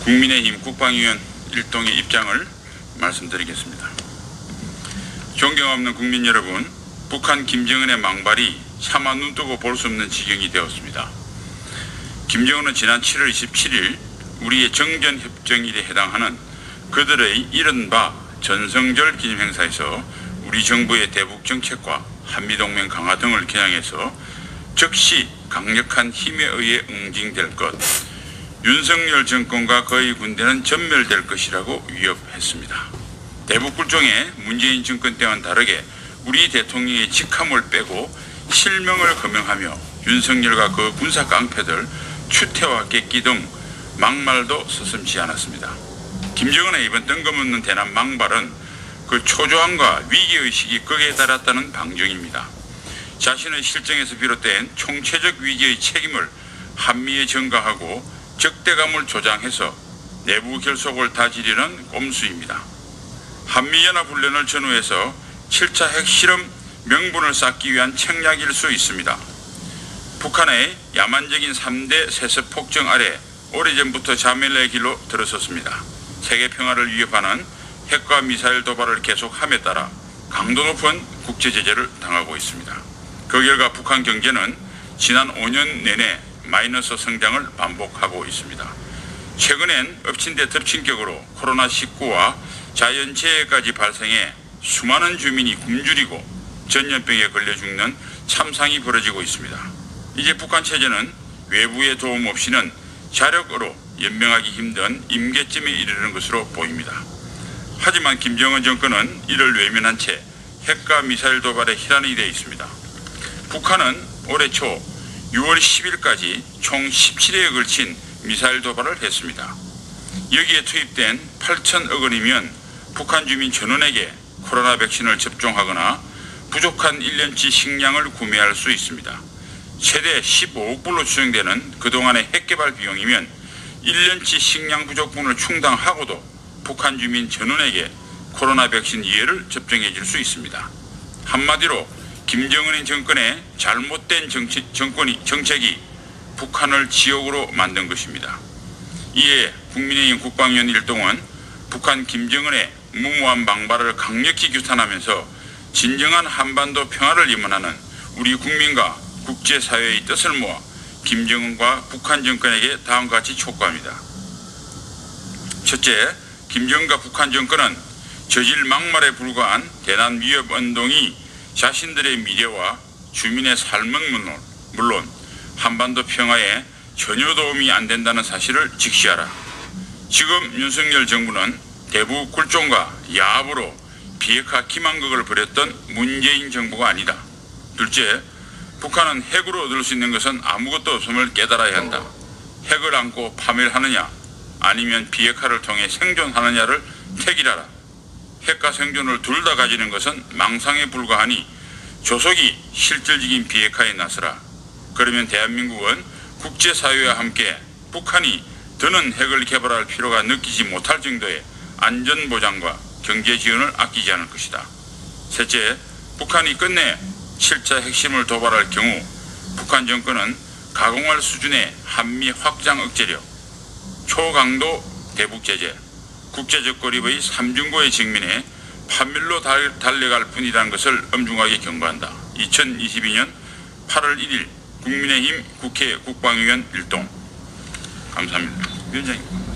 국민의힘 국방위원 일동의 입장을 말씀드리겠습니다. 존경없는 국민 여러분, 북한 김정은의 망발이 차마 눈뜨고 볼 수 없는 지경이 되었습니다. 김정은은 지난 7월 27일 우리의 정전협정일에 해당하는 그들의 이른바 전성절 기념행사에서 우리 정부의 대북 정책과 한미동맹 강화 등을 겨냥해서 즉시 강력한 힘에 의해 응징될 것, 윤석열 정권과 그의 군대는 전멸될 것이라고 위협했습니다. 대북 굴종의 문재인 정권 때와는 다르게 우리 대통령의 직함을 빼고 실명을 거명하며 윤석열과 그 군사 깡패들 추태와 객기 등 막말도 서슴지 않았습니다. 김정은의 이번 뜬금없는 대남 망발은 그 초조함과 위기의식이 극에 달했다는 방증입니다. 자신의 실정에서 비롯된 총체적 위기의 책임을 한미에 전가하고 적대감을 조장해서 내부 결속을 다지려는 꼼수입니다. 한미연합훈련을 전후해서 7차 핵실험 명분을 쌓기 위한 책략일 수 있습니다. 북한의 야만적인 3대 세습 폭정 아래 오래전부터 자멸의 길로 들어섰습니다. 세계 평화를 위협하는 핵과 미사일 도발을 계속함에 따라 강도 높은 국제 제재를 당하고 있습니다. 그 결과 북한 경제는 지난 5년 내내 마이너스 성장을 반복하고 있습니다. 최근엔 엎친 데 덮친 격으로 코로나19와 자연재해까지 발생해 수많은 주민이 굶주리고 전염병에 걸려 죽는 참상이 벌어지고 있습니다. 이제 북한 체제는 외부의 도움 없이는 자력으로 연명하기 힘든 임계점에 이르는 것으로 보입니다. 하지만 김정은 정권은 이를 외면한 채 핵과 미사일 도발에 희란이 되어 있습니다. 북한은 올해 초 6월 10일까지 총 17회에 걸친 미사일 도발을 했습니다. 여기에 투입된 8천억 원이면 북한 주민 전원에게 코로나 백신을 접종하거나 부족한 1년치 식량을 구매할 수 있습니다. 최대 15억 불로 추정되는 그동안의 핵개발 비용이면 1년치 식량 부족분을 충당하고도 북한 주민 전원에게 코로나 백신 2회를 접종해 줄 수 있습니다. 한마디로 김정은 정권의 잘못된 정책이 북한을 지옥으로 만든 것입니다. 이에 국민의힘 국방위원 일동은 북한 김정은의 무모한 망발을 강력히 규탄하면서 진정한 한반도 평화를 염원하는 우리 국민과 국제사회의 뜻을 모아 김정은과 북한 정권에게 다음과 같이 촉구합니다. 첫째, 김정은과 북한 정권은 저질 막말에 불과한 대남 위협 운동이 자신들의 미래와 주민의 삶은 물론 한반도 평화에 전혀 도움이 안 된다는 사실을 직시하라. 지금 윤석열 정부는 대북 굴종과 야합으로 비핵화 기만극을 벌였던 문재인 정부가 아니다. 둘째, 북한은 핵으로 얻을 수 있는 것은 아무것도 없음을 깨달아야 한다. 핵을 안고 파멸하느냐 아니면 비핵화를 통해 생존하느냐를 택일하라. 핵과 생존을 둘 다 가지는 것은 망상에 불과하니 조속히 실질적인 비핵화에 나서라. 그러면 대한민국은 국제사회와 함께 북한이 더는 핵을 개발할 필요가 느끼지 못할 정도의 안전보장과 경제 지원을 아끼지 않을 것이다. 셋째, 북한이 끝내 7차 핵심을 도발할 경우 북한 정권은 가공할 수준의 한미 확장 억제력, 초강도 대북 제재, 국제적 고립의 삼중고에 직면해 파멸로 달려갈 뿐이라는 것을 엄중하게 경고한다. 2022년 8월 1일 국민의힘 국회 국방위원 일동. 감사합니다. 위원장님.